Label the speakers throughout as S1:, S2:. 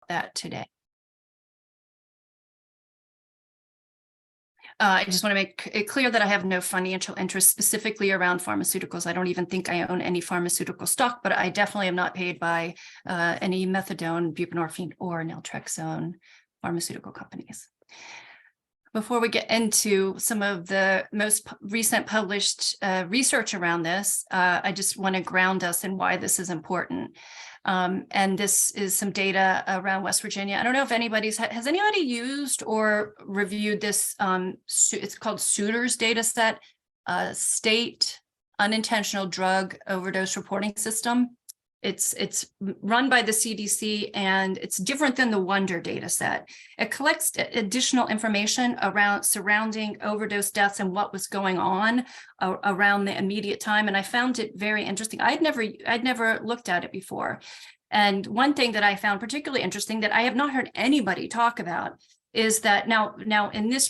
S1: that today. I just want to make it clear that I have no financial interest specifically around pharmaceuticals. I don't even think I own any pharmaceutical stock, but I definitely am not paid by any methadone, buprenorphine, or naltrexone pharmaceutical companies. Before we get into some of the most recent published research around this, I just want to ground us in why this is important. And this is some data around West Virginia. I don't know if has anybody used or reviewed this? It's called Suter's data set, state unintentional drug overdose reporting system. It's run by the CDC, and it's different than the Wonder data set. It collects additional information surrounding overdose deaths and what was going on around the immediate time. And I found it very interesting. I'd never looked at it before. And one thing that I found particularly interesting that I have not heard anybody talk about is that now in this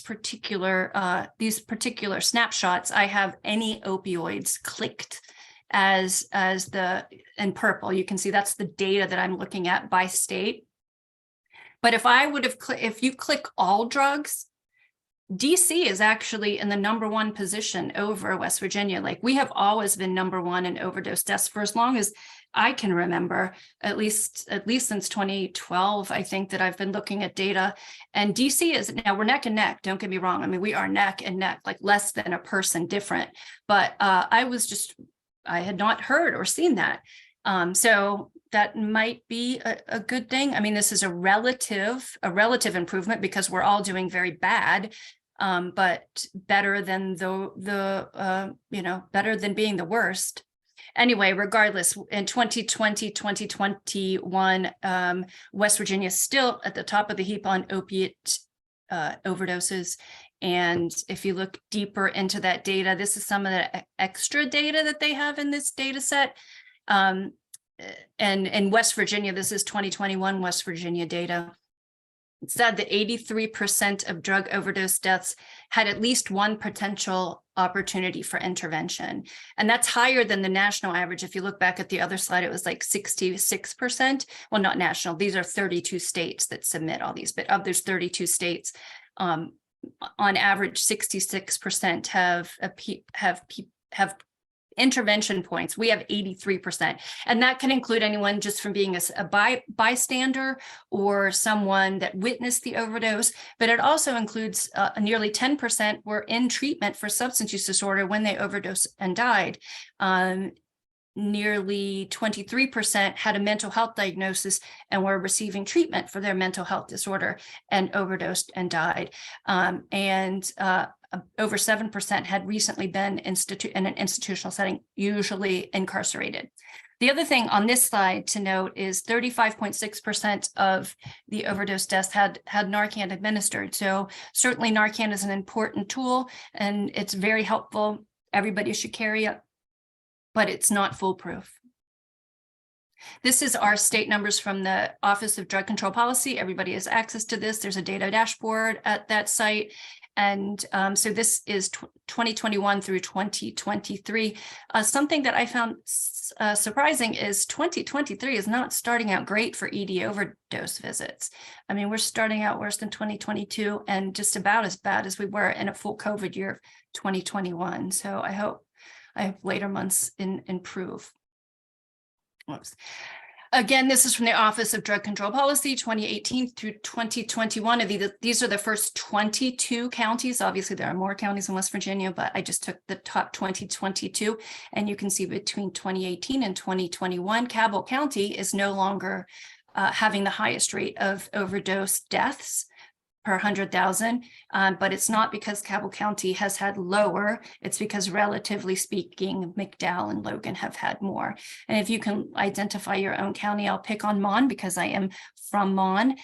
S1: these particular snapshots, I have any opioids clicked as in purple. You can see that's the data that I'm looking at by state. But if you click all drugs, DC is actually in the #1 position over West Virginia. Like, we have always been #1 in overdose deaths for as long as I can remember, at least since 2012, I think, that I've been looking at data. And DC is, now we're neck and neck, don't get me wrong. I mean, we are neck and neck, like less than a person different. But I had not heard or seen that. So that might be a good thing. I mean, this is a relative improvement because we're all doing very bad, but better than better than being the worst. Anyway, regardless, in 2020, 2021, West Virginia is still at the top of the heap on opiate overdoses. And if you look deeper into that data, this is some of the extra data that they have in this data set. And in West Virginia, this is 2021 West Virginia data. It said that 83% of drug overdose deaths had at least one potential opportunity for intervention. And that's higher than the national average. If you look back at the other slide, it was like 66%. Well, not national. These are 32 states that submit all these, but of those 32 states, on average, 66% have intervention points. We have 83%, and that can include anyone just from being a bystander or someone that witnessed the overdose. But it also includes nearly 10% were in treatment for substance use disorder when they overdosed and died. Nearly 23% had a mental health diagnosis and were receiving treatment for their mental health disorder and overdosed and died. Over 7% had recently been in an institutional setting, usually incarcerated. The other thing on this slide to note is 35.6% of the overdose deaths had Narcan administered. So certainly Narcan is an important tool and it's very helpful. Everybody should carry it, but it's not foolproof. This is our state numbers from the Office of Drug Control Policy. Everybody has access to this. There's a data dashboard at that site. And so this is 2021 through 2023. Something that I found surprising is 2023 is not starting out great for ED overdose visits. I mean, we're starting out worse than 2022 and just about as bad as we were in a full COVID year of 2021. So I hope later months improve. Whoops. Again, this is from the Office of Drug Control Policy, 2018 through 2021. These are the first 22 counties. Obviously, there are more counties in West Virginia, but I just took the top 2022. And you can see between 2018 and 2021, Cabell County is no longer having the highest rate of overdose deaths per 100,000, but it's not because Cabell County has had lower, it's because relatively speaking, McDowell and Logan have had more. And if you can identify your own county, I'll pick on Mon because I am from Mon.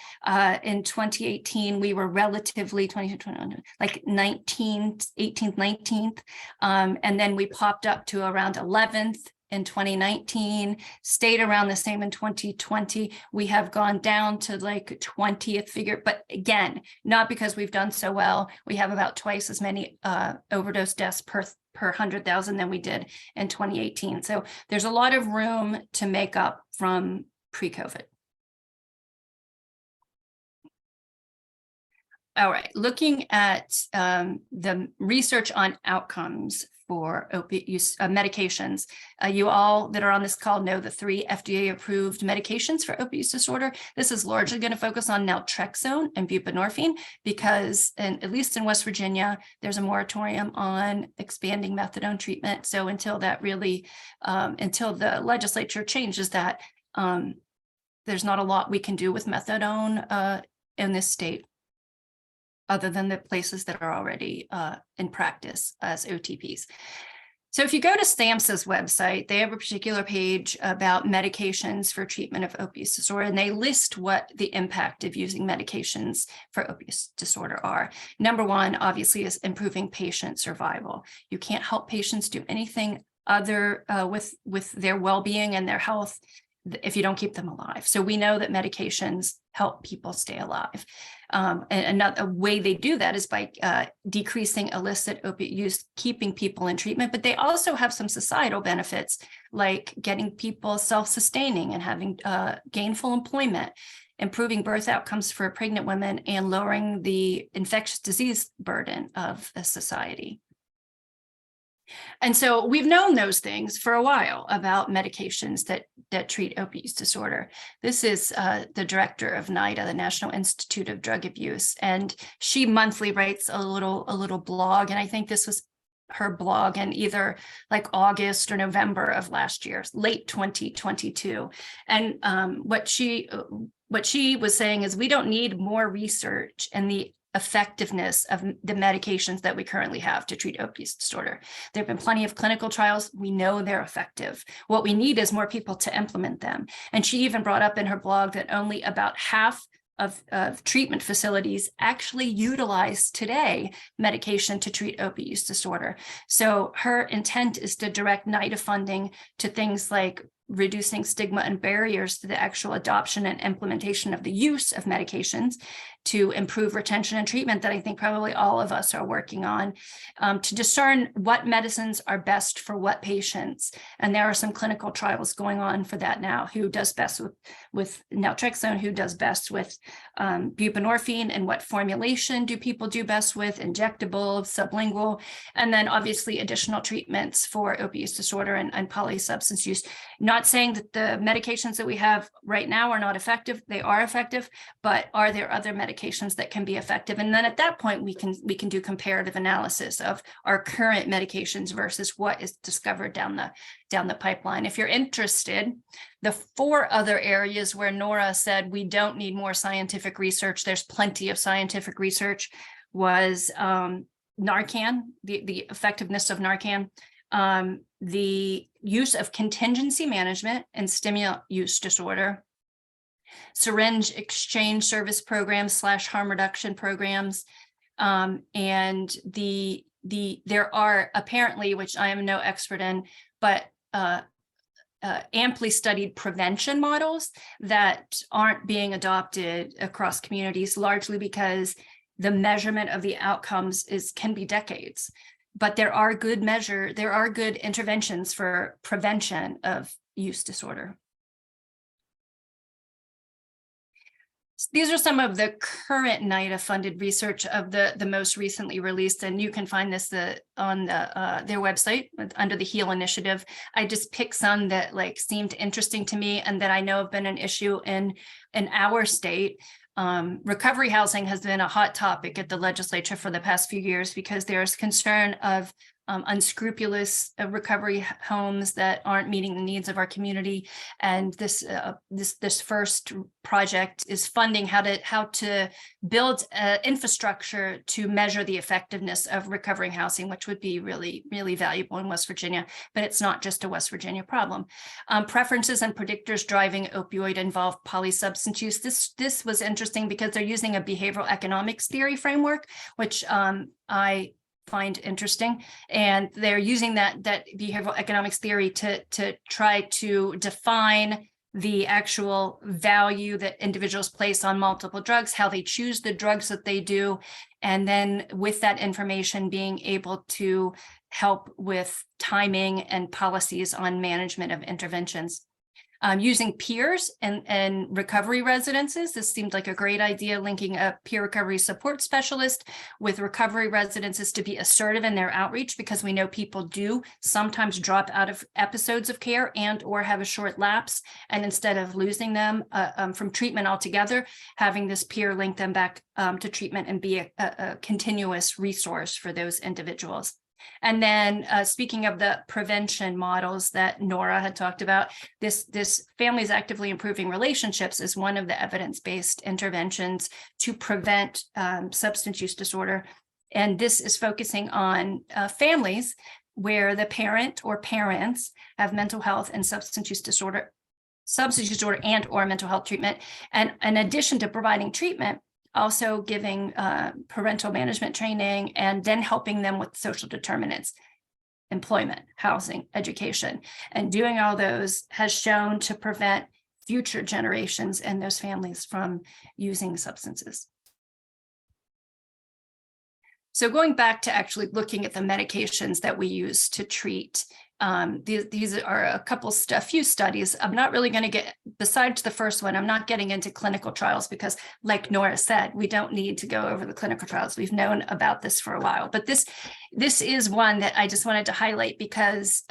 S1: In 2018, we were relatively like 19th, 18th, 19th, and then we popped up to around 11th. In 2019, stayed around the same in 2020. We have gone down to like 20th figure, but again, not because we've done so well. We have about twice as many overdose deaths per 100,000 than we did in 2018. So there's a lot of room to make up from pre-COVID. All right, looking at the research on outcomes for opiate use medications. You all that are on this call know the 3 FDA-approved medications for opiate use disorder. This is largely going to focus on naltrexone and buprenorphine because, at least in West Virginia, there's a moratorium on expanding methadone treatment. So until that really, until the legislature changes that, there's not a lot we can do with methadone in this state, other than the places that are already in practice as OTPs. So if you go to SAMHSA's website, they have a particular page about medications for treatment of opioid use disorder, and they list what the impact of using medications for opioid use disorder are. Number one, obviously, is improving patient survival. You can't help patients do anything other with their well-being and their health if you don't keep them alive. So we know that medications help people stay alive. And another way they do that is by decreasing illicit opiate use, keeping people in treatment, but they also have some societal benefits, like getting people self-sustaining and having gainful employment, improving birth outcomes for pregnant women, and lowering the infectious disease burden of a society. And so we've known those things for a while about medications that treat opioid use disorder. This is the director of NIDA, the National Institute of Drug Abuse, and she monthly writes a little blog, and I think this was her blog in either like August or November of last year, late 2022. And what she was saying is we don't need more research in the effectiveness of the medications that we currently have to treat opioid use disorder. There have been plenty of clinical trials. We know they're effective. What we need is more people to implement them. And she even brought up in her blog that only about half of treatment facilities actually utilize today medication to treat opioid use disorder. So her intent is to direct NIDA funding to things like reducing stigma and barriers to the actual adoption and implementation of the use of medications, to improve retention and treatment that I think probably all of us are working on, to discern what medicines are best for what patients. And there are some clinical trials going on for that now. Who does best with naltrexone, who does best with buprenorphine, and what formulation do people do best with, injectable, sublingual, and then obviously additional treatments for opioid use disorder and polysubstance use. Not saying that the medications that we have right now are not effective. They are effective, but are there other medications that can be effective? And then at that point, we can do comparative analysis of our current medications versus what is discovered down the pipeline. If you're interested, the 4 other areas where Nora said we don't need more scientific research, there's plenty of scientific research, was Narcan, the effectiveness of Narcan, the use of contingency management and stimulant use disorder, syringe exchange service programs / harm reduction programs, and there are apparently, which I am no expert in, but amply studied prevention models that aren't being adopted across communities, largely because the measurement of the outcomes can be decades. But there are good interventions for prevention of use disorder. These are some of the current NIDA funded research of the most recently released, and you can find this on their website under the HEAL initiative. I just picked some that seemed interesting to me and that I know have been an issue in our state. Recovery housing has been a hot topic at the legislature for the past few years because there's concern of unscrupulous recovery homes that aren't meeting the needs of our community. And this first project is funding how to build infrastructure to measure the effectiveness of recovering housing, which would be really, really valuable in West Virginia. But it's not just a West Virginia problem. Preferences and predictors driving opioid-involved polysubstance use. This was interesting because they're using a behavioral economics theory framework, which I find interesting, and they're using that behavioral economics theory to try to define the actual value that individuals place on multiple drugs, how they choose the drugs that they do, and then with that information being able to help with timing and policies on management of interventions. Using peers and recovery residences. This seemed like a great idea, linking a peer recovery support specialist with recovery residences to be assertive in their outreach, because we know people do sometimes drop out of episodes of care and or have a short lapse. And instead of losing them from treatment altogether, having this peer link them back to treatment and be a continuous resource for those individuals. And then speaking of the prevention models that Nora had talked about, this families actively improving relationships is one of the evidence-based interventions to prevent substance use disorder. And this is focusing on families where the parent or parents have mental health and substance use disorder and or mental health treatment. And in addition to providing treatment, also giving parental management training, and then helping them with social determinants, employment, housing, education. And doing all those has shown to prevent future generations and those families from using substances. So going back to actually looking at the medications that we use to treat, these are a few studies. I'm not really going to get, besides the first one, I'm not getting into clinical trials because, like Nora said, we don't need to go over the clinical trials. We've known about this for a while, but this is one that I just wanted to highlight because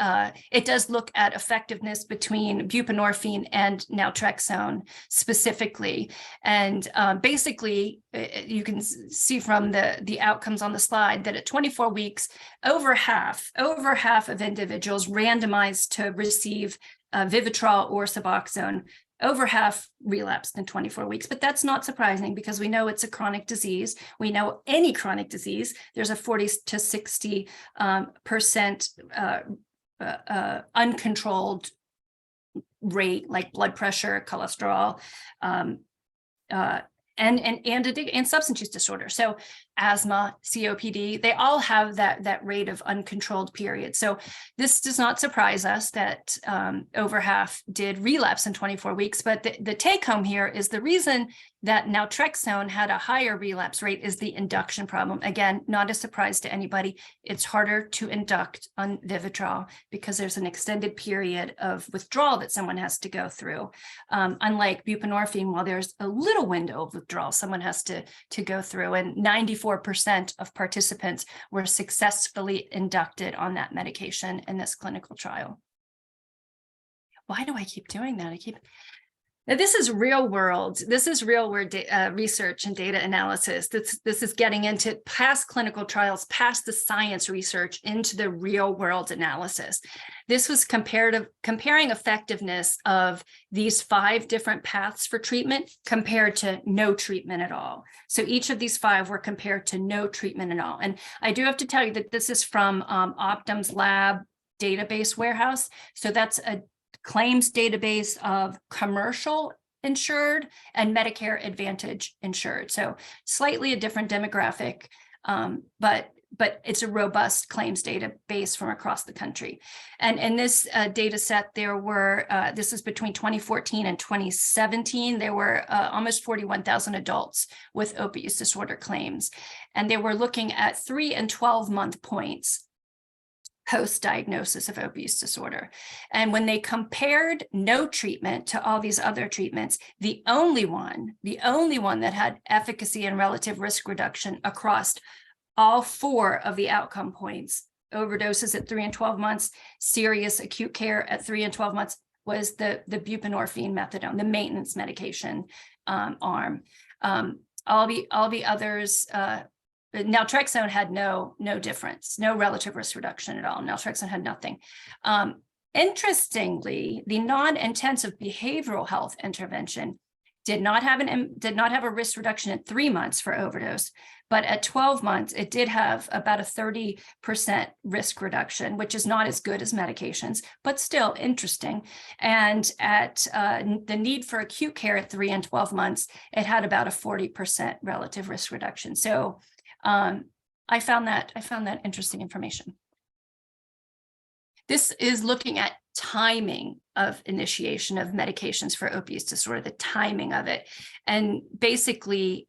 S1: it does look at effectiveness between buprenorphine and naltrexone specifically. And basically, you can see from the outcomes on the slide that at 24 weeks, over half of individuals randomized to receive Vivitrol or Suboxone, over half relapsed in 24 weeks. But that's not surprising because we know it's a chronic disease. We know any chronic disease, there's a 40 to 60% uncontrolled rate, like blood pressure, cholesterol, and substance use disorder. So asthma, COPD, they all have that rate of uncontrolled period. So this does not surprise us that over half did relapse in 24 weeks. But the take home here is the reason that naltrexone had a higher relapse rate is the induction problem. Again, not a surprise to anybody. It's harder to induct on Vivitrol because there's an extended period of withdrawal that someone has to go through. Unlike buprenorphine, while there's a little window of withdrawal, someone has to go through, and 94% of participants were successfully inducted on that medication in this clinical trial. Why do I keep doing that? Now, this is real world. This is real world research and data analysis. This is getting into past clinical trials, past the science research, into the real world analysis. This was comparing effectiveness of these 5 different paths for treatment compared to no treatment at all. So each of these 5 were compared to no treatment at all. And I do have to tell you that this is from Optum's lab database warehouse. So that's a claims database of commercial insured and Medicare Advantage insured. So slightly a different demographic, but it's a robust claims database from across the country. And in this data set, there were, this is between 2014 and 2017, there were almost 41,000 adults with opioid use disorder claims. And they were looking at 3 and 12-month points post-diagnosis of opioid use disorder. And when they compared no treatment to all these other treatments, the only one that had efficacy and relative risk reduction across all 4 of the outcome points, overdoses at 3 and 12 months, serious acute care at 3 and 12 months, was the buprenorphine methadone, the maintenance medication arm. All the others, naltrexone had no difference, no relative risk reduction at all. Naltrexone had nothing. Interestingly, the non-intensive behavioral health intervention did not have a risk reduction at 3 months for overdose, but at 12 months, it did have about a 30% risk reduction, which is not as good as medications, but still interesting. And at the need for acute care at 3 and 12 months, it had about a 40% relative risk reduction. So I found that interesting information. This is looking at timing of initiation of medications for opioid use disorder, the timing of it. And basically,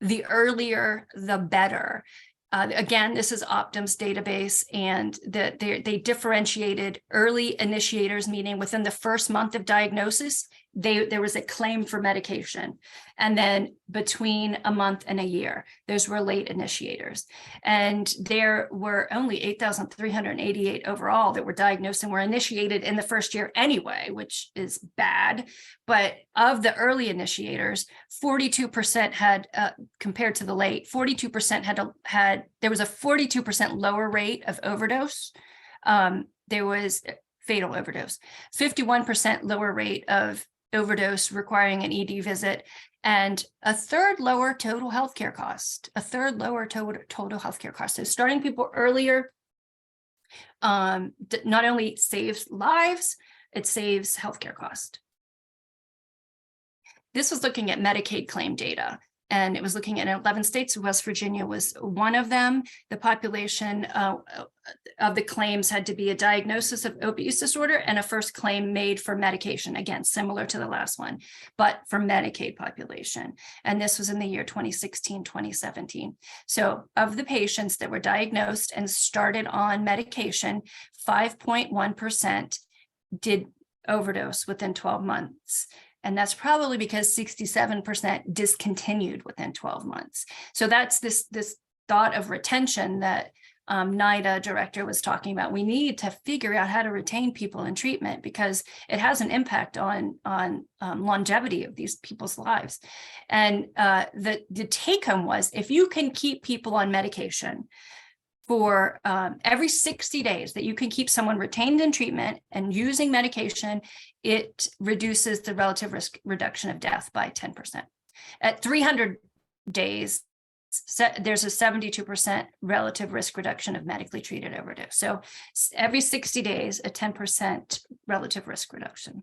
S1: the earlier, the better. Again, this is Optum's database, and they differentiated early initiators, meaning within the first month of diagnosis, there was a claim for medication. And then between a month and a year, those were late initiators. And there were only 8,388 overall that were diagnosed and were initiated in the first year anyway, which is bad. But of the early initiators, 42% had, compared to the late, 42% there was a 42% lower rate of overdose. There was fatal overdose, 51% lower rate of overdose requiring an ED visit, and a third lower total healthcare cost, total healthcare cost. So starting people earlier not only saves lives, it saves healthcare cost. This was looking at Medicaid claim data, and it was looking at 11 states. West Virginia was one of them. The population of the claims had to be a diagnosis of opioid use disorder and a first claim made for medication, again, similar to the last one, but for Medicaid population. And this was in the year 2016, 2017. So of the patients that were diagnosed and started on medication, 5.1% did overdose within 12 months. And that's probably because 67% discontinued within 12 months. So that's this thought of retention that NIDA director was talking about. We need to figure out how to retain people in treatment because it has an impact on longevity of these people's lives. And the take home was, if you can keep people on medication for every 60 days, that you can keep someone retained in treatment and using medication, it reduces the relative risk reduction of death by 10%. At 300 days, there's a 72% relative risk reduction of medically treated overdose. So every 60 days, a 10% relative risk reduction.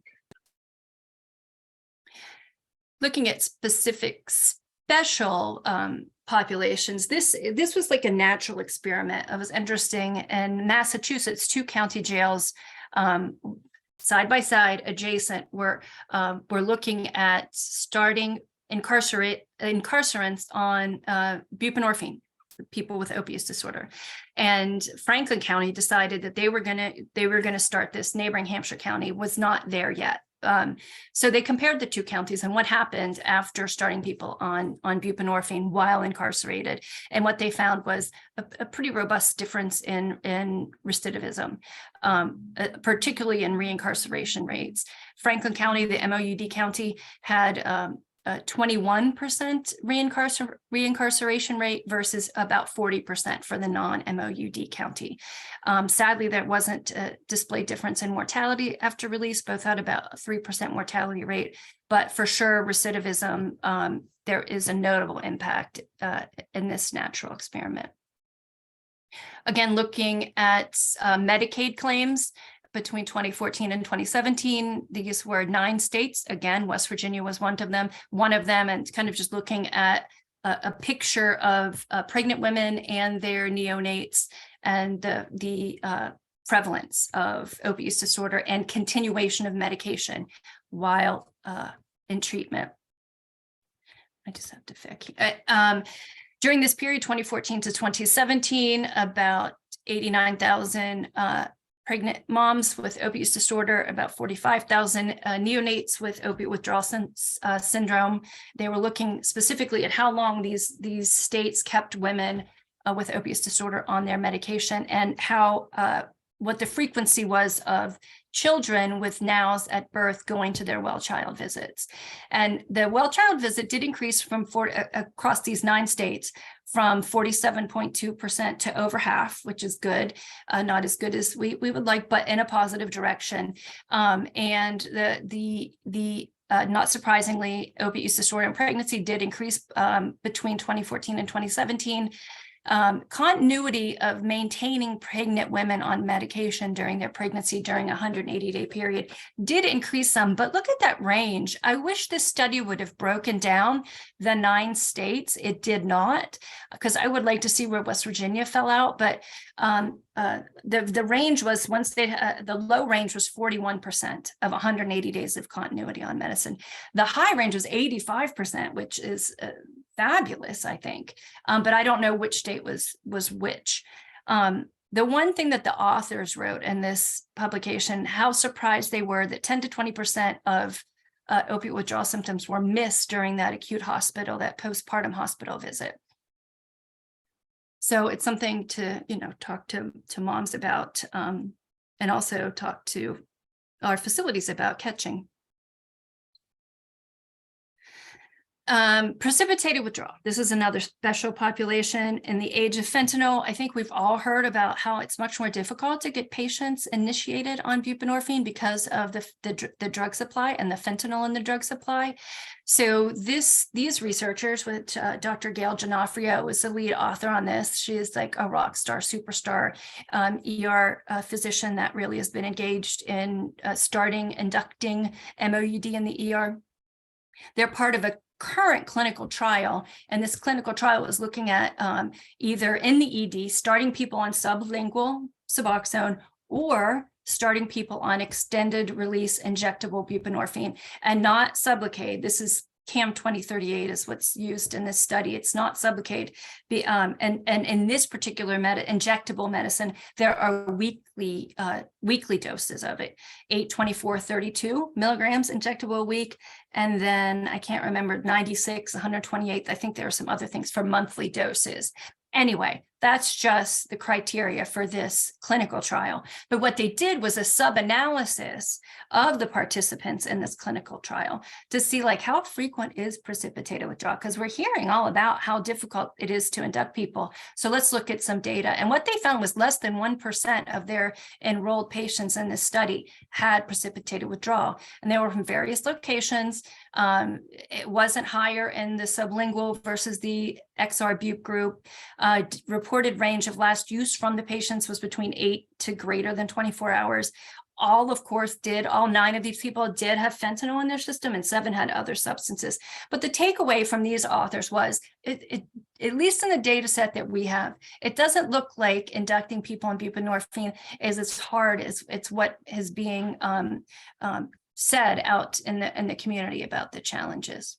S1: Looking at specific special populations, this was like a natural experiment. It was interesting. In Massachusetts, 2 county jails side by side, adjacent, were looking at starting incarcerants on buprenorphine, people with opioid use disorder. And Franklin County decided that they were gonna start this. Neighboring Hampshire County was not there yet. So they compared the 2 counties and what happened after starting people on buprenorphine while incarcerated. And what they found was a pretty robust difference in recidivism, particularly in reincarceration rates. Franklin County, the MOUD county, had a 21% reincarceration rate versus about 40% for the non-MOUD county. Sadly, there wasn't a displayed difference in mortality after release. Both had about a 3% mortality rate, but for sure recidivism, there is a notable impact in this natural experiment. Again, looking at Medicaid claims, between 2014 and 2017, these were 9 states. Again, West Virginia was one of them, and kind of just looking at a picture of pregnant women and their neonates and the prevalence of opioid use disorder and continuation of medication while in treatment. I just have to fix. During this period, 2014 to 2017, about 89,000 pregnant moms with opioid use disorder, about 45,000 neonates with opiate withdrawal syndrome. They were looking specifically at how long these states kept women with opioid use disorder on their medication and how what the frequency was of children with NOWs at birth going to their well child visits. And the well child visit did increase from across these 9 states from 47.2% to over half, which is good, not as good as we would like, but in a positive direction. And not surprisingly, opioid use disorder and pregnancy did increase between 2014 and 2017. Continuity of maintaining pregnant women on medication during their pregnancy during a 180-day period did increase some, but look at that range. I wish this study would have broken down the 9 states. It did not, because I would like to see where West Virginia fell out, but the range was the low range was 41% of 180 days of continuity on medicine. The high range was 85%, which is fabulous, I think. But I don't know which state was which. The one thing that the authors wrote in this publication, how surprised they were that 10 to 20% of opioid withdrawal symptoms were missed during that acute hospital, that postpartum hospital visit. So it's something to, talk to moms about, and also talk to our facilities about catching. Precipitated withdrawal. This is another special population. In the age of fentanyl, I think we've all heard about how it's much more difficult to get patients initiated on buprenorphine because of the drug supply and the fentanyl in the drug supply. So these researchers, with Dr. Gail Giannoffrio was the lead author on this. She is like a rock star, superstar ER physician that really has been engaged in inducting MOUD in the ER. They're part of a current clinical trial, and this clinical trial is looking at either in the ED, starting people on sublingual Suboxone, or starting people on extended release injectable buprenorphine, and not Sublocade. This is CAM 2038 is what's used in this study. It's not Sublocade. And in this particular injectable medicine, there are weekly doses of it, 8, 24, 32 milligrams injectable a week. And then I can't remember, 96, 128. I think there are some other things for monthly doses. Anyway, that's just the criteria for this clinical trial. But what they did was a sub-analysis of the participants in this clinical trial to see like how frequent is precipitated withdrawal, because we're hearing all about how difficult it is to induct people. So let's look at some data. And what they found was less than 1% of their enrolled patients in this study had precipitated withdrawal. And they were from various locations. It wasn't higher in the sublingual versus the XR bup group. Reported range of last use from the patients was between 8 to greater than 24 hours. All 9 of these people did have fentanyl in their system, and 7 had other substances. But the takeaway from these authors was, at least in the data set that we have, it doesn't look like inducting people on buprenorphine is as hard as it's what is being said out in the community about the challenges.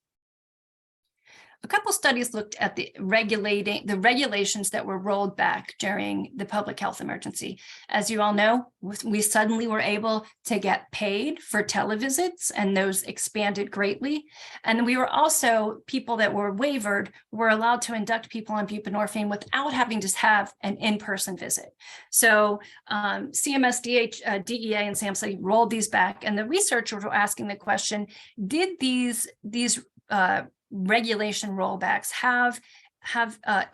S1: A couple studies looked at the regulations that were rolled back during the public health emergency. As you all know, we suddenly were able to get paid for televisits, and those expanded greatly. And we were also, people that were waivered were allowed to induct people on buprenorphine without having to have an in-person visit. So CMS, DEA, and SAMHSA rolled these back, and the researchers were asking the question, did these regulation rollbacks have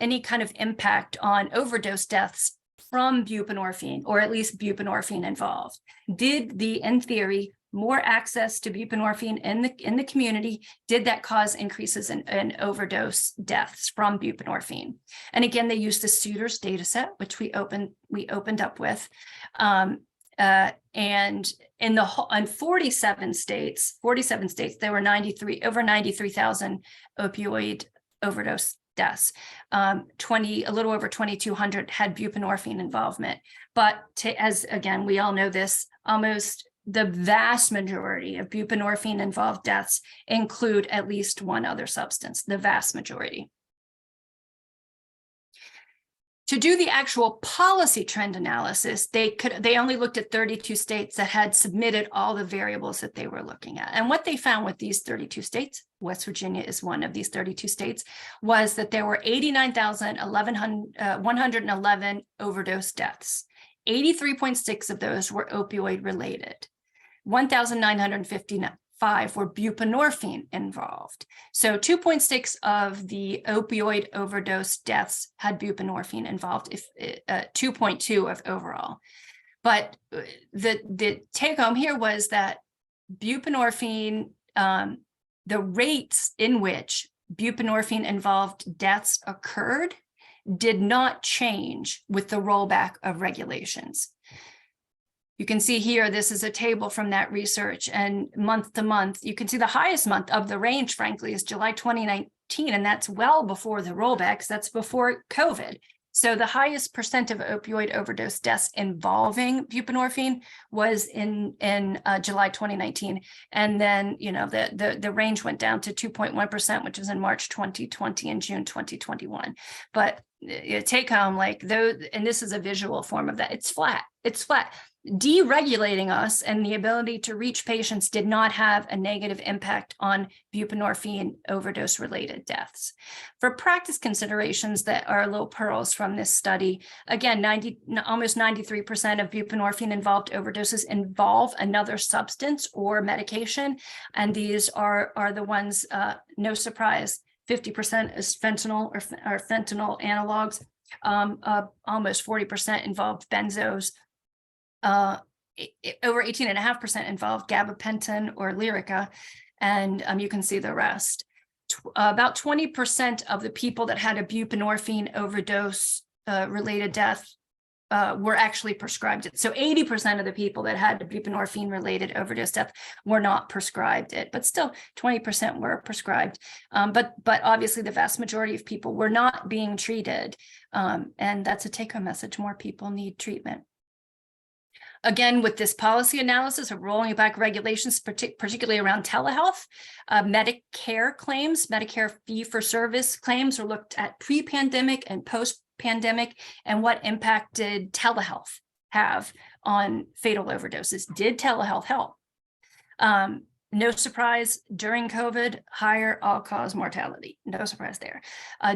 S1: any kind of impact on overdose deaths from buprenorphine, or at least buprenorphine involved? Did in theory, more access to buprenorphine in the community, did that cause increases in overdose deaths from buprenorphine? And again, they used the Suitors data set, which we opened up with. And in 47 states, there were over 93,000 opioid overdose deaths. A little over 2,200 had buprenorphine involvement. But as again, we all know this, almost the vast majority of buprenorphine involved deaths include at least one other substance, the vast majority. To do the actual policy trend analysis, they only looked at 32 states that had submitted all the variables that they were looking at. And what they found with these 32 states, West Virginia is one of these 32 states, was that there were 89,111 overdose deaths. 83.6 of those were opioid related. 1,959 were buprenorphine involved. So 2.6 of the opioid overdose deaths had buprenorphine involved, 2.2 of overall. But the take home here was that buprenorphine, the rates in which buprenorphine involved deaths occurred did not change with the rollback of regulations. You can see here, this is a table from that research, and month to month, you can see the highest month of the range, frankly, is July 2019, and that's well before the rollbacks, that's before COVID. So the highest percent of opioid overdose deaths involving buprenorphine was in July 2019, and then the range went down to 2.1%, which was in March 2020 and June 2021. But take home, like those, and this is a visual form of that. It's flat. It's flat. Deregulating us and the ability to reach patients did not have a negative impact on buprenorphine overdose related deaths. For practice considerations that are little pearls from this study, again, almost 93% of buprenorphine involved overdoses involve another substance or medication. And these are the ones, no surprise, 50% is fentanyl or fentanyl analogs. Almost 40% involved benzos. Over 18.5% involved gabapentin or Lyrica, and you can see the rest. About 20% of the people that had a buprenorphine overdose related death were actually prescribed it. So 80% of the people that had a buprenorphine related overdose death were not prescribed it, but still 20% were prescribed. But obviously the vast majority of people were not being treated. And that's a take-home message. More people need treatment. Again, with this policy analysis of rolling back regulations, particularly around telehealth, Medicare claims, Medicare fee-for-service claims are looked at pre-pandemic and post-pandemic, and what impact did telehealth have on fatal overdoses? Did telehealth help? No surprise, during COVID, higher all-cause mortality. No surprise there.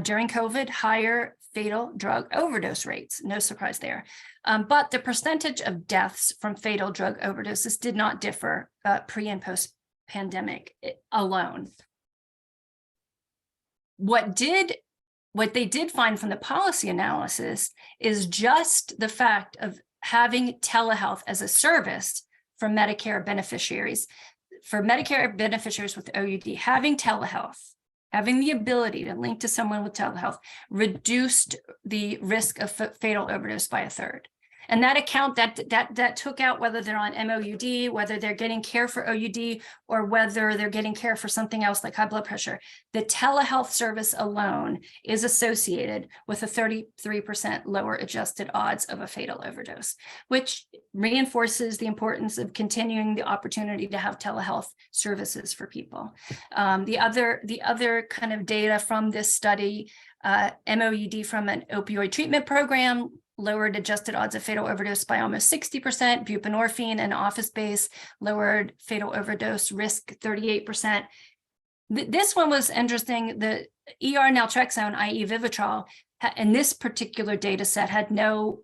S1: During COVID, higher fatal drug overdose rates. No surprise there. But the percentage of deaths from fatal drug overdoses did not differ pre and post-pandemic alone. What they did find from the policy analysis is just the fact of having telehealth as a service for Medicare beneficiaries. For Medicare beneficiaries with OUD, having telehealth, having the ability to link to someone with telehealth, reduced the risk of fatal overdose by 1/3. And that account that took out whether they're on MOUD, whether they're getting care for OUD, or whether they're getting care for something else like high blood pressure. The telehealth service alone is associated with a 33% lower adjusted odds of a fatal overdose, which reinforces the importance of continuing the opportunity to have telehealth services for people. The other kind of data from this study, MOUD from an opioid treatment program lowered adjusted odds of fatal overdose by almost 60%. Buprenorphine and office-based lowered fatal overdose risk 38%. This one was interesting. The ER naltrexone, i.e. Vivitrol, in this particular data set had no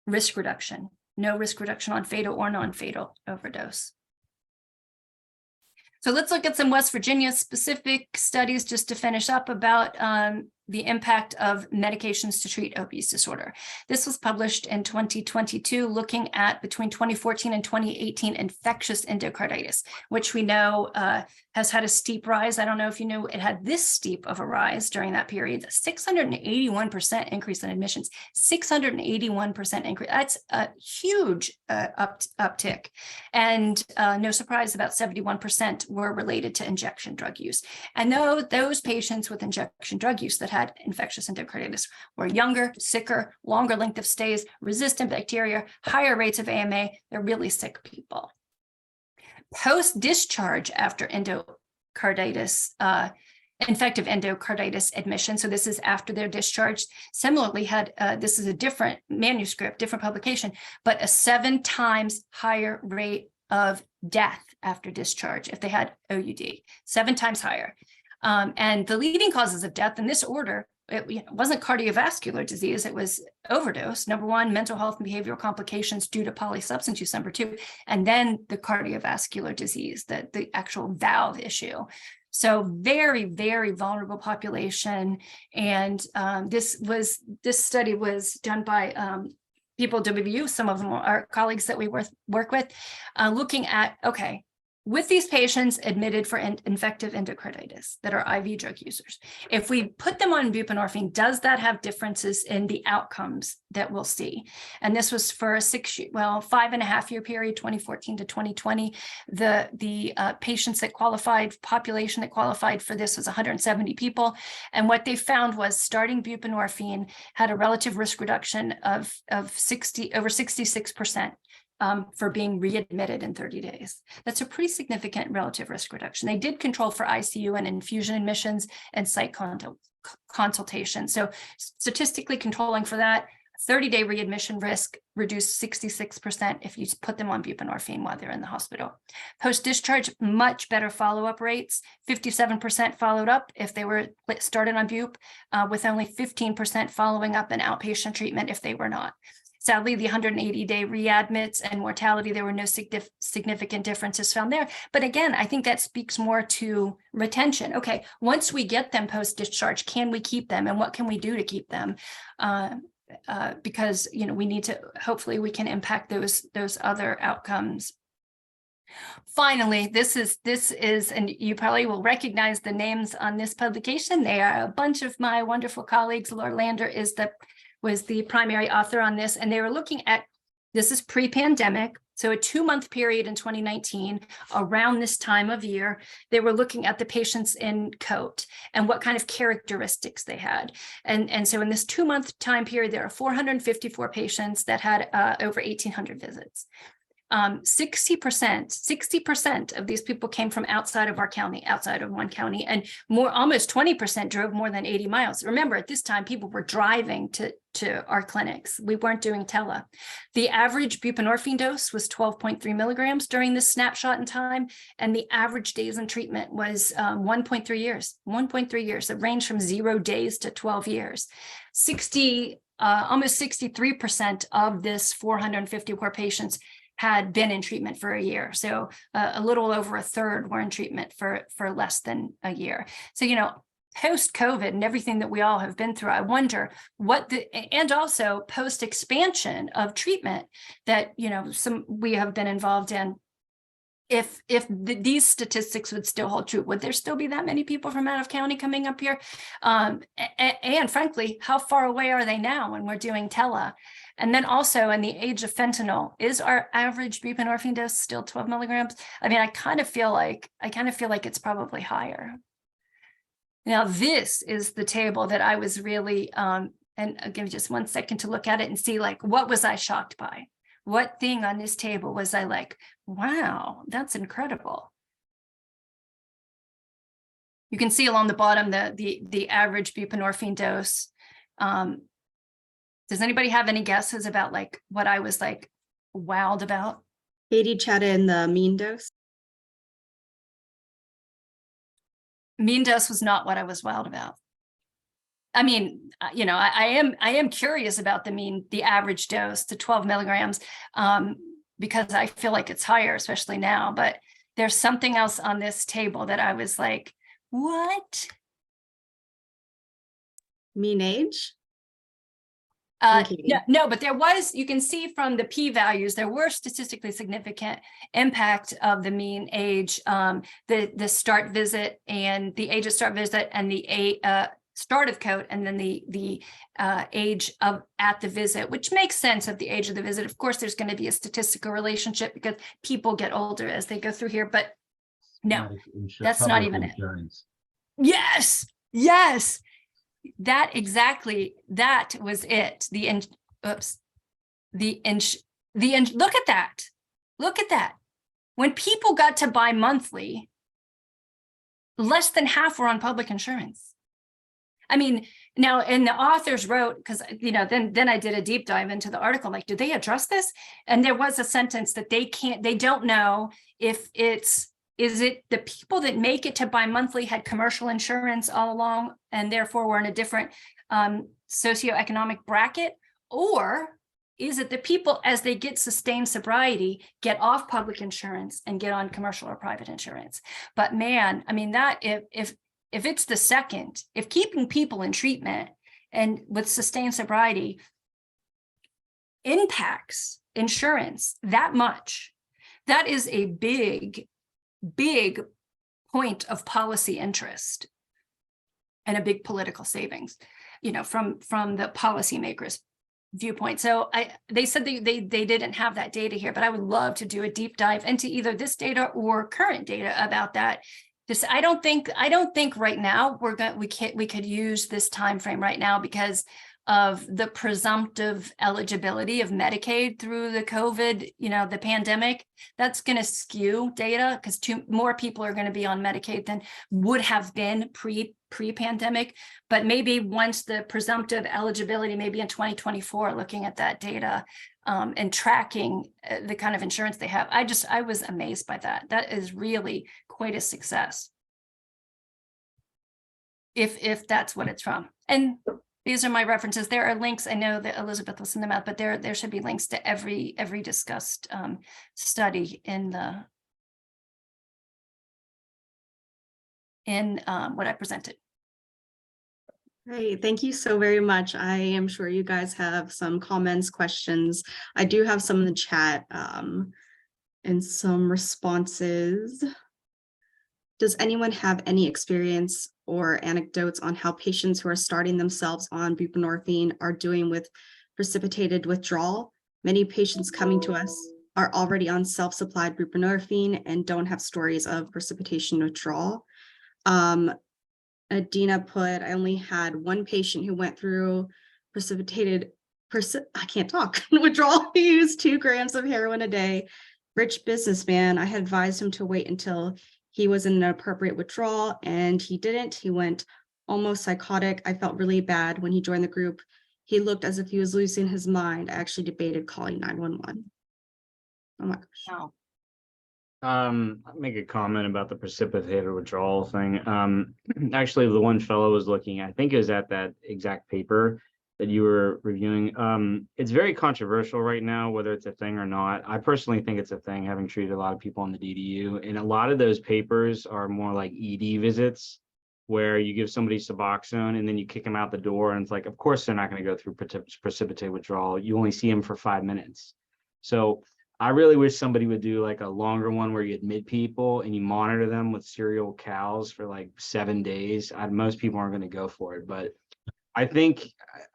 S1: risk reduction, on fatal or non-fatal overdose. So let's look at some West Virginia specific studies just to finish up about the impact of medications to treat opioid disorder. This was published in 2022, looking at between 2014 and 2018 infectious endocarditis, which we know has had a steep rise. I don't know if you know, it had this steep of a rise during that period, 681% increase in admissions, 681% increase. That's a huge uptick. And no surprise, about 71% were related to injection drug use. And those patients with injection drug use that had infectious endocarditis were younger, sicker, longer length of stays, resistant bacteria, higher rates of AMA. They're really sick people. Post-discharge after endocarditis, infective endocarditis admission, so this is after they're discharged, similarly had, this is a different manuscript, different publication, but a 7 times higher rate of death after discharge if they had OUD, 7 times higher. And the leading causes of death in this order, it wasn't cardiovascular disease, it was overdose, number 1, mental health and behavioral complications due to polysubstance use, number 2, and then the cardiovascular disease, the actual valve issue. So very, very vulnerable population. And this study was done by people at WVU, some of them are colleagues that we work with, looking at, okay, with these patients admitted for infective endocarditis that are IV drug users, if we put them on buprenorphine, does that have differences in the outcomes that we'll see? And this was for a 5.5-year period, 2014 to 2020. The patients that qualified, population that qualified for this was 170 people. And what they found was starting buprenorphine had a relative risk reduction of over 66%. For being readmitted in 30 days. That's a pretty significant relative risk reduction. They did control for ICU and infusion admissions and site consultation. So statistically controlling for that, 30-day readmission risk reduced 66% if you put them on buprenorphine while they're in the hospital. Post-discharge, much better follow-up rates, 57% followed up if they were started on bup, with only 15% following up in outpatient treatment if they were not. Sadly, the 180-day readmits and mortality, there were no significant differences found there. But again, I think that speaks more to retention. Okay, once we get them post-discharge, can we keep them? And what can we do to keep them? Because, we need to, hopefully we can impact those other outcomes. Finally, this is, and you probably will recognize the names on this publication. They are a bunch of my wonderful colleagues. Laura Lander was the primary author on this, and they were looking at, this is pre-pandemic, so a 2-month period in 2019, around this time of year, they were looking at the patients in COAT and what kind of characteristics they had. And so in this 2-month time period, there are 454 patients that had over 1,800 visits. 60% of these people came from outside of our county, outside of one county, and almost 20% drove more than 80 miles. Remember, at this time, people were driving to our clinics. We weren't doing tele. The average buprenorphine dose was 12.3 milligrams during this snapshot in time, and the average days in treatment was 1.3 years. 1.3 years. It ranged from 0 days to 12 years. Almost 63% of this 454 patients had been in treatment for a year. So a little over a third were in treatment for less than a year. So, post-COVID and everything that we all have been through, I wonder and also post-expansion of treatment that, we have been involved in, if these statistics would still hold true, would there still be that many people from out of county coming up here? And frankly, how far away are they now when we're doing tele? And then also in the age of fentanyl, is our average buprenorphine dose still 12 milligrams? I mean, I kind of feel like it's probably higher. Now, this is the table that I was really, and I'll give you just 1 second to look at it and see, what was I shocked by? What thing on this table was I like, wow, that's incredible. You can see along the bottom the average buprenorphine dose. Does anybody have any guesses about what I was wowed about?
S2: Katie chatted in the mean dose.
S1: Mean dose was not what I was wowed about. I mean, I am curious about the average dose to 12 milligrams, because I feel like it's higher, especially now, but there's something else on this table that I was like, what?
S2: Mean age?
S1: No, but there was, you can see from the p-values, there were statistically significant impact of the mean age, the start visit and the age of start visit and the start of COAT, and then the age of at the visit, which makes sense of the age of the visit. Of course, there's going to be a statistical relationship because people get older as they go through here, but no, that's not even
S3: insurance.
S1: Yes. That was it. Look at that. When people got to buy monthly, less than half were on public insurance. I mean, now, and the authors wrote, because, then I did a deep dive into the article, do they address this? And there was a sentence that they don't know if is it the people that make it to bi-monthly had commercial insurance all along and therefore were in a different socioeconomic bracket? Or is it the people, as they get sustained sobriety, get off public insurance and get on commercial or private insurance? But man, I mean, that if it's the second, if keeping people in treatment and with sustained sobriety impacts insurance that much, that is a big big point of policy interest and a big political savings, from the policymakers' viewpoint. So they said they didn't have that data here, but I would love to do a deep dive into either this data or current data about that. Just I don't think right now we could use this time frame right now because of the presumptive eligibility of Medicaid through the COVID, the pandemic. That's going to skew data because more people are going to be on Medicaid than would have been pre-pandemic. But maybe once the presumptive eligibility, maybe in 2024, looking at that data and tracking the kind of insurance they have, I was amazed by that. That is really quite a success. If that's what it's from. And these are my references. There are links. I know that Elizabeth will send them out, but there should be links to every discussed study in what I presented.
S2: Great, thank you so very much. I am sure you guys have some comments, questions. I do have some in the chat and some responses. Does anyone have any experience or anecdotes on how patients who are starting themselves on buprenorphine are doing with precipitated withdrawal? Many patients coming to us are already on self-supplied buprenorphine and don't have stories of precipitation withdrawal. Adina put, I only had one patient who went through precipitated, I can't talk, withdrawal. He used 2 grams of heroin a day. Rich businessman. I had advised him to wait until he was in an appropriate withdrawal and he didn't. He went almost psychotic. I felt really bad when he joined the group. He looked as if he was losing his mind. I actually debated calling 911. Oh my gosh.
S1: Wow.
S3: I'll make a comment about the precipitated withdrawal thing. Actually, the one fellow was looking, I think it was at that exact paper that you were reviewing. It's very controversial right now, whether it's a thing or not. I personally think it's a thing, having treated a lot of people on the DDU. And a lot of those papers are more like ED visits, where you give somebody Suboxone and then you kick them out the door. And it's like, of course, they're not going to go through precipitated withdrawal. You only see them for 5 minutes. So I really wish somebody would do like a longer one where you admit people and you monitor them with serial cows for like 7 days. Most people aren't going to go for it, but I think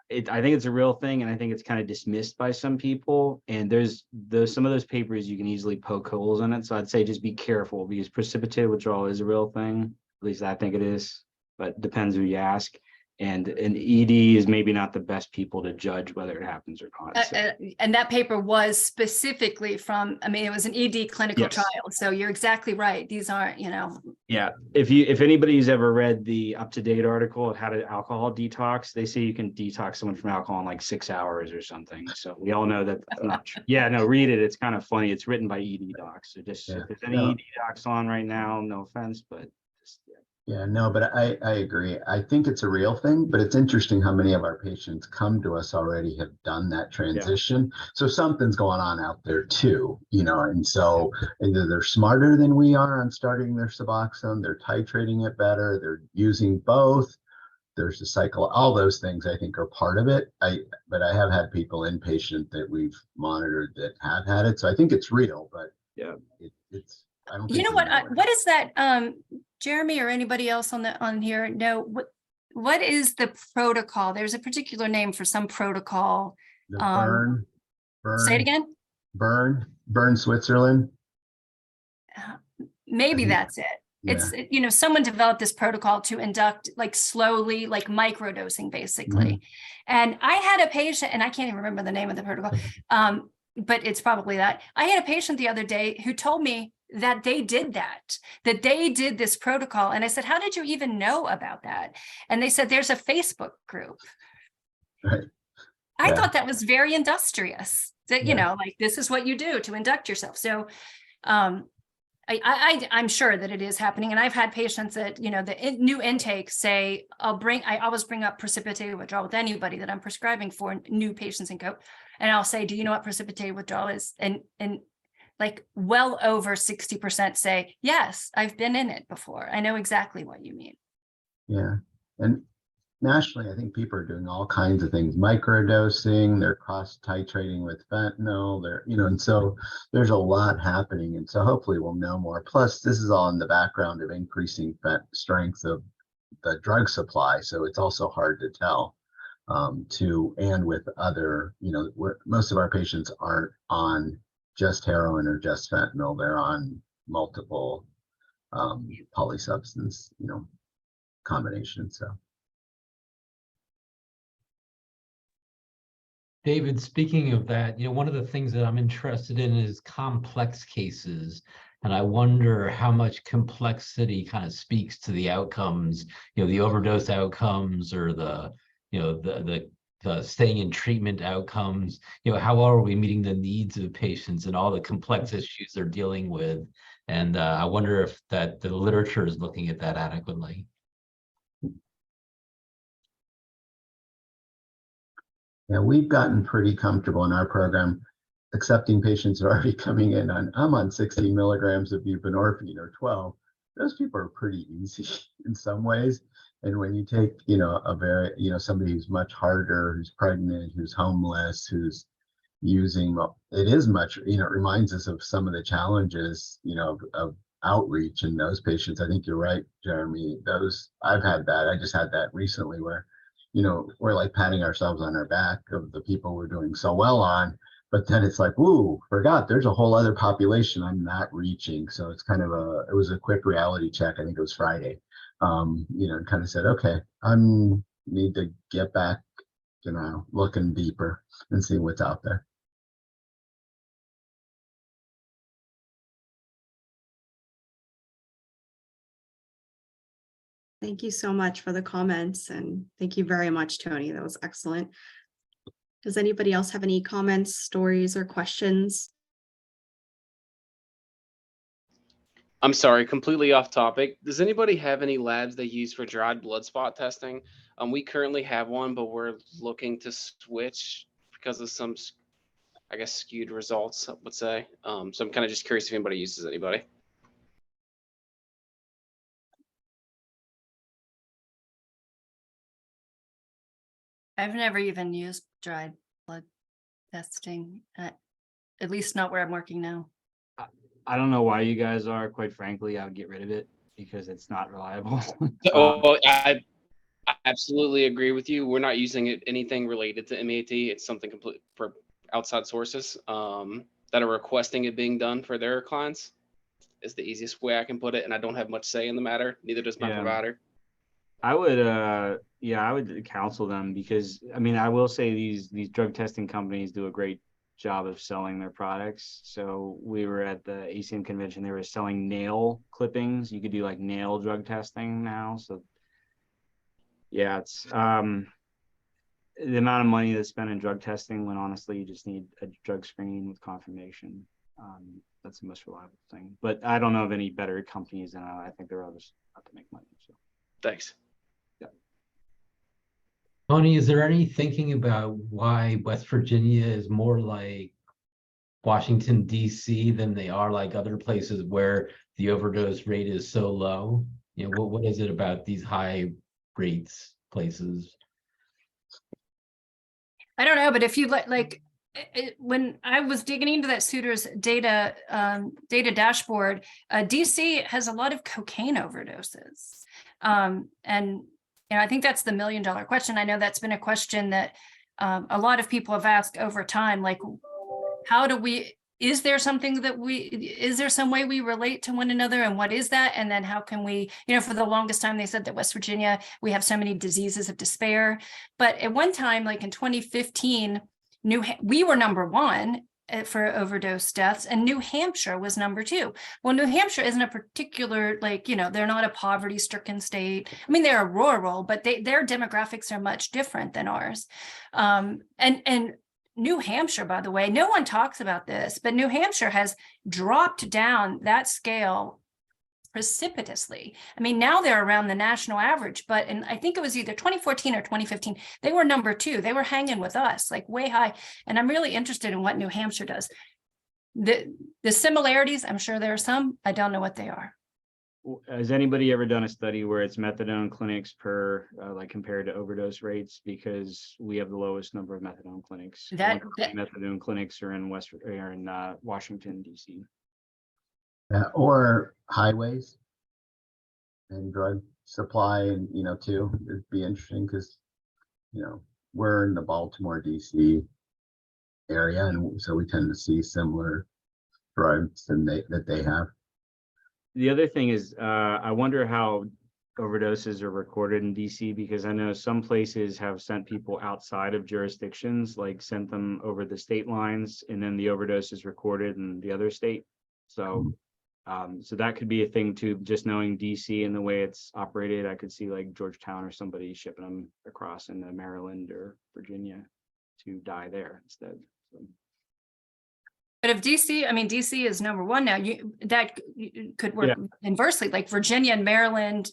S3: it's a real thing, and I think it's kind of dismissed by some people. And there's some of those papers you can easily poke holes in it. So I'd say just be careful, because precipitated withdrawal is a real thing. At least I think it is, but depends who you ask. And an ED is maybe not the best people to judge whether it happens or not. So.
S1: And that paper was specifically from, it was an ED clinical
S3: Yes.
S1: trial. So you're exactly right. These aren't,
S3: Yeah. If anybody's ever read the up-to-date article of how to alcohol detox, they say you can detox someone from alcohol in like 6 hours or something. So we all know that that's not true. Yeah, no, read it. It's kind of funny. It's written by ED docs. So just if there's any ED docs on right now, no offense, but just,
S4: Yeah, no, but I agree. I think it's a real thing, but it's interesting how many of our patients come to us already have done that transition. Yeah. So something's going on out there too, and so either they're smarter than we are on starting their Suboxone, they're titrating it better, they're using both. There's a cycle, all those things I think are part of it. But I have had people inpatient that we've monitored that have had it. So I think it's real, but
S3: yeah,
S4: it's, I don't think
S1: what is that, Jeremy or anybody else on here know what is the protocol? There's a particular name for some protocol.
S4: The burn.
S1: Say it again.
S4: Burn, Switzerland.
S1: Maybe that's it.
S4: Yeah.
S1: It's, someone developed this protocol to induct like slowly, like microdosing basically. Mm-hmm. And I had a patient, and I can't even remember the name of the protocol, but it's probably that. I had a patient the other day who told me that they did that they did this protocol. And I said, how did you even know about that? And they said, there's a Facebook group.
S4: Right.
S1: I thought that was very industrious, that, like, this is what you do to induct yourself. So I'm sure that it is happening. And I've had patients that, the new intake say, I always bring up precipitated withdrawal with anybody that I'm prescribing for new patients in COPE. And I'll say, do you know what precipitated withdrawal is? And like well over 60% say, yes, I've been in it before. I know exactly what you mean.
S4: Yeah. And nationally, I think people are doing all kinds of things, microdosing, they're cross titrating with fentanyl, and so there's a lot happening. And so hopefully we'll know more. Plus, this is all in the background of increasing strength of the drug supply. So it's also hard to tell and with other, most of our patients aren't on just heroin or just fentanyl, they're on multiple polysubstance, combinations. So.
S5: David, speaking of that, one of the things that I'm interested in is complex cases. And I wonder how much complexity kind of speaks to the outcomes, the overdose outcomes or the staying in treatment outcomes. How are we meeting the needs of patients and all the complex issues they're dealing with? And I wonder if the literature is looking at that adequately.
S4: Yeah, we've gotten pretty comfortable in our program accepting patients who are already coming in I'm on 16 milligrams of buprenorphine or 12. Those people are pretty easy in some ways. And when you take, somebody who's much harder, who's pregnant, who's homeless, who's using, it is much, it reminds us of some of the challenges, of outreach in those patients. I think you're right, Jeremy. I've had that. I just had that recently where we're like patting ourselves on our back of the people we're doing so well on, but then it's like, ooh, forgot there's a whole other population I'm not reaching. So it's kind of it was a quick reality check. I think it was Friday, and kind of said, okay, I need to get back, looking deeper and seeing what's out there.
S2: Thank you so much for the comments, and thank you very much, Tony. That was excellent. Does anybody else have any comments, stories, or questions?
S6: I'm sorry, completely off topic. Does anybody have any labs they use for dried blood spot testing? We currently have one, but we're looking to switch because of some, I guess, skewed results, I would say. So I'm kind of just curious if anybody uses anybody.
S1: I've never even used dried blood testing, at least not where I'm working now.
S3: I don't know why you guys are, quite frankly, I would get rid of it because it's not reliable.
S6: I absolutely agree with you. We're not using anything related to MAT. It's something complete for outside sources that are requesting it being done for their clients is the easiest way I can put it. And I don't have much say in the matter. Neither does my provider.
S3: I would counsel them because I will say these drug testing companies do a great job of selling their products. So we were at the ACM convention, they were selling nail clippings. You could do like nail drug testing now. So yeah, it's the amount of money that's spent in drug testing when honestly you just need a drug screen with confirmation. That's the most reliable thing. But I don't know of any better companies, and I think they're others out to make money. So
S6: Thanks.
S5: Tony, is there any thinking about why West Virginia is more like Washington, D.C. than they are like other places where the overdose rate is so low? What is it about these high rates places?
S1: I don't know, but if you when I was digging into that Suitors data dashboard, DC has a lot of cocaine overdoses, and I think that's the $1 million question. I know that's been a question that a lot of people have asked over time, like, how do we? Is there some way we relate to one another, and what is that? And then how can we, for the longest time, they said that West Virginia, we have so many diseases of despair. But at one time, like in 2015, we were number one for overdose deaths, and New Hampshire was number two. Well, New Hampshire isn't a particular, they're not a poverty-stricken state. They're rural, but their demographics are much different than ours. And New Hampshire, by the way, no one talks about this, but New Hampshire has dropped down that scale precipitously. Now they're around the national average, but I think it was either 2014 or 2015, they were number two. They were hanging with us, like way high. And I'm really interested in what New Hampshire does. The similarities, I'm sure there are some, I don't know what they are.
S3: has anybody ever done a study where it's methadone clinics per, like compared to overdose rates? Because we have the lowest number of methadone clinics. I
S1: That-
S3: wonder how many methadone clinics are in Washington, DC.
S4: Or highways and drug supply, and too, it'd be interesting because we're in the Baltimore, DC area, and so we tend to see similar drugs that they have.
S3: The other thing is, I wonder how overdoses are recorded in DC, because I know some places have sent people outside of jurisdictions, like sent them over the state lines, and then the overdose is recorded in the other state. So, so that could be a thing too, just knowing DC and the way it's operated. I could see like Georgetown or somebody shipping them across into Maryland or Virginia to die there instead. So.
S1: But if DC, I mean, DC is number one now, that could work inversely, like Virginia and Maryland,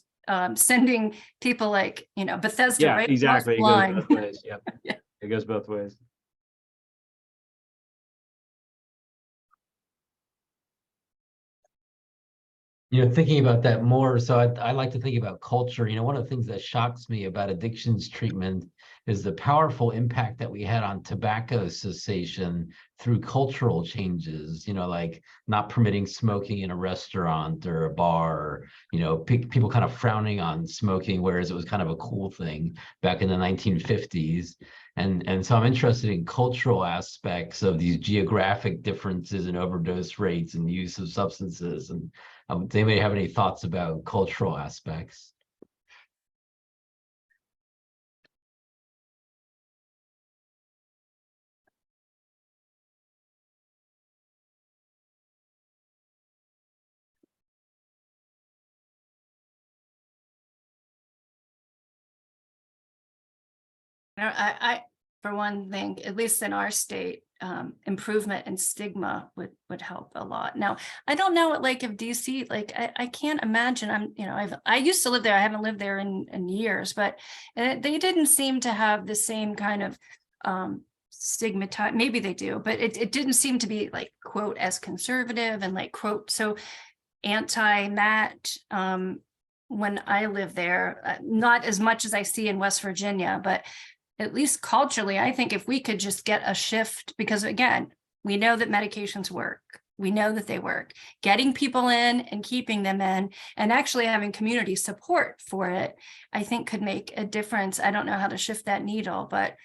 S1: sending people like, Bethesda,
S3: Yeah,
S1: right?
S3: exactly. It
S1: Line.
S3: goes both ways. Yep.
S1: Yeah.
S3: It goes both ways.
S5: Thinking about that more, so I like to think about culture. One of the things that shocks me about addictions treatment is the powerful impact that we had on tobacco cessation through cultural changes, like not permitting smoking in a restaurant or a bar, people kind of frowning on smoking, whereas it was kind of a cool thing back in the 1950s. And so I'm interested in cultural aspects of these geographic differences in overdose rates and use of substances. And does anybody have any thoughts about cultural aspects?
S1: I, for one thing, at least in our state, improvement in stigma would help a lot. Now, I don't know what like if DC, like I can't imagine. I used to live there. I haven't lived there in years, but they didn't seem to have the same kind of stigmatized. Maybe they do, but it didn't seem to be like quote as conservative and like quote so anti-that. When I live there, not as much as I see in West Virginia, but at least culturally, I think if we could just get a shift, because again, we know that medications work. We know that they work. Getting people in and keeping them in and actually having community support for it, I think could make a difference. I don't know how to shift that needle, but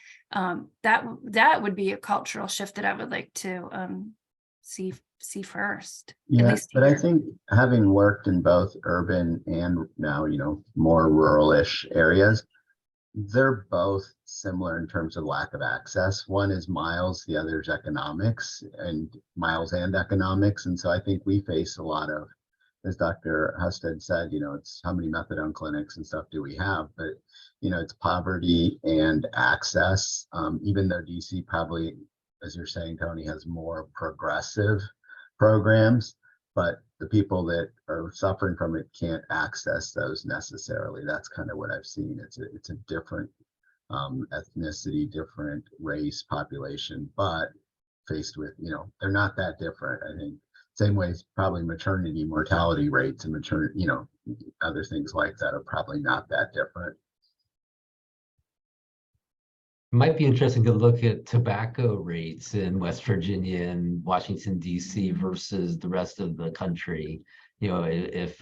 S1: that would be a cultural shift that I would like to see first.
S4: Yeah, but I think having worked in both urban and now, more rural-ish areas, they're both similar in terms of lack of access. One is miles, the other is economics, and miles and economics. And so I think we face a lot of, as Dr. Husted said, it's how many methadone clinics and stuff do we have, but it's poverty and access. Even though DC probably, as you're saying, Tony, has more progressive programs, but the people that are suffering from it can't access those necessarily. That's kind of what I've seen. It's a different ethnicity, different race, population, but faced with, they're not that different. I think same way probably maternity mortality rates and maternity, other things like that are probably not that different.
S5: Might be interesting to look at tobacco rates in West Virginia and Washington, D.C. versus the rest of the country, if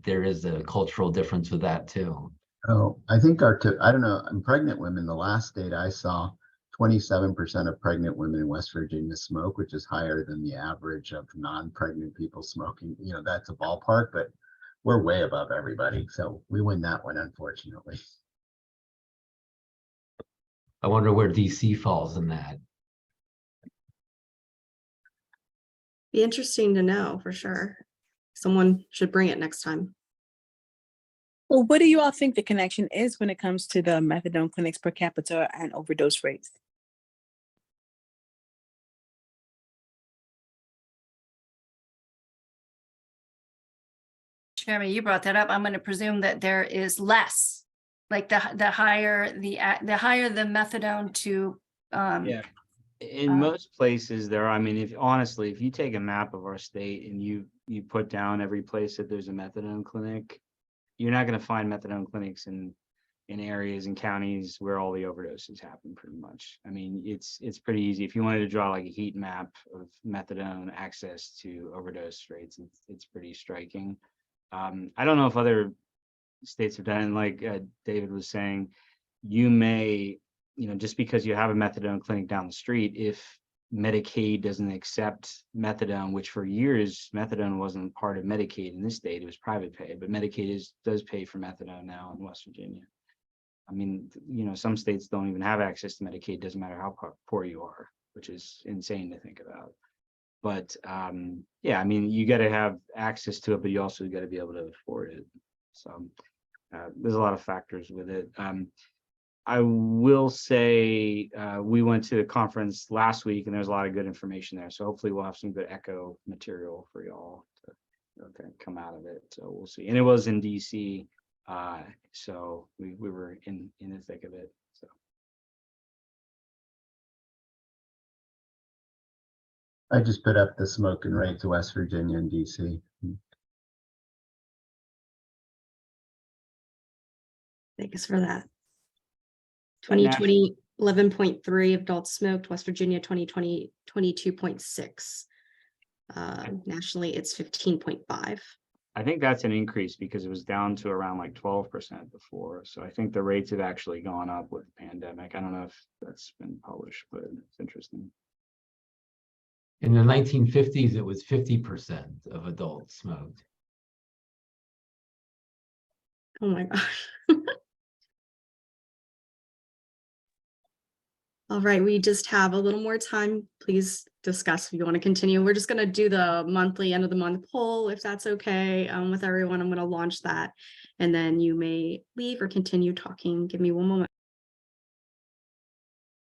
S5: there is a cultural difference with that too.
S4: Oh, I think I don't know, pregnant women, the last data I saw, 27% of pregnant women in West Virginia smoke, which is higher than the average of non-pregnant people smoking. That's a ballpark, but we're way above everybody. So we win that one, unfortunately.
S5: I wonder where DC falls in that.
S2: Be interesting to know for sure. Someone should bring it next time.
S7: Well, what do you all think the connection is when it comes to the methadone clinics per capita and overdose rates?
S1: Jeremy, you brought that up. I'm going to presume that there is less. Like the higher the methadone to
S3: In most places there, I mean, if you take a map of our state and you you put down every place that there's a methadone clinic, you're not going to find methadone clinics in areas and counties where all the overdoses happen pretty much. I mean, it's pretty easy. If you wanted to draw like a heat map of methadone access to overdose rates, it's pretty striking. I don't know if other states have done it. Like David was saying, you may, just because you have a methadone clinic down the street, if Medicaid doesn't accept methadone, which for years methadone wasn't part of Medicaid in this state, it was private pay, but Medicaid does pay for methadone now in West Virginia. I mean, some states don't even have access to Medicaid, doesn't matter how poor you are, which is insane to think about. But yeah, I mean, you got to have access to it, but you also got to be able to afford it. So there's a lot of factors with it. I will say we went to the conference last week and there's a lot of good information there. So hopefully we'll have some good echo material for y'all to come out of it. So we'll see. And it was in DC. So we were in the thick of it. So
S4: I just put up the smoking rates of West Virginia and DC.
S2: Thanks for that. 2020, 11.3 adults smoked. West Virginia, 2020, 22.6. Nationally, it's 15.5.
S3: I think that's an increase because it was down to around like 12% before. So I think the rates have actually gone up with the pandemic. I don't know if that's been published, but it's interesting.
S5: In the 1950s, it was 50% of adults smoked.
S2: Oh my gosh. All right, we just have a little more time. Please discuss if you want to continue. We're just going to do the monthly end of the month poll, if that's okay with everyone. I'm going to launch that and then you may leave or continue talking. Give me one moment.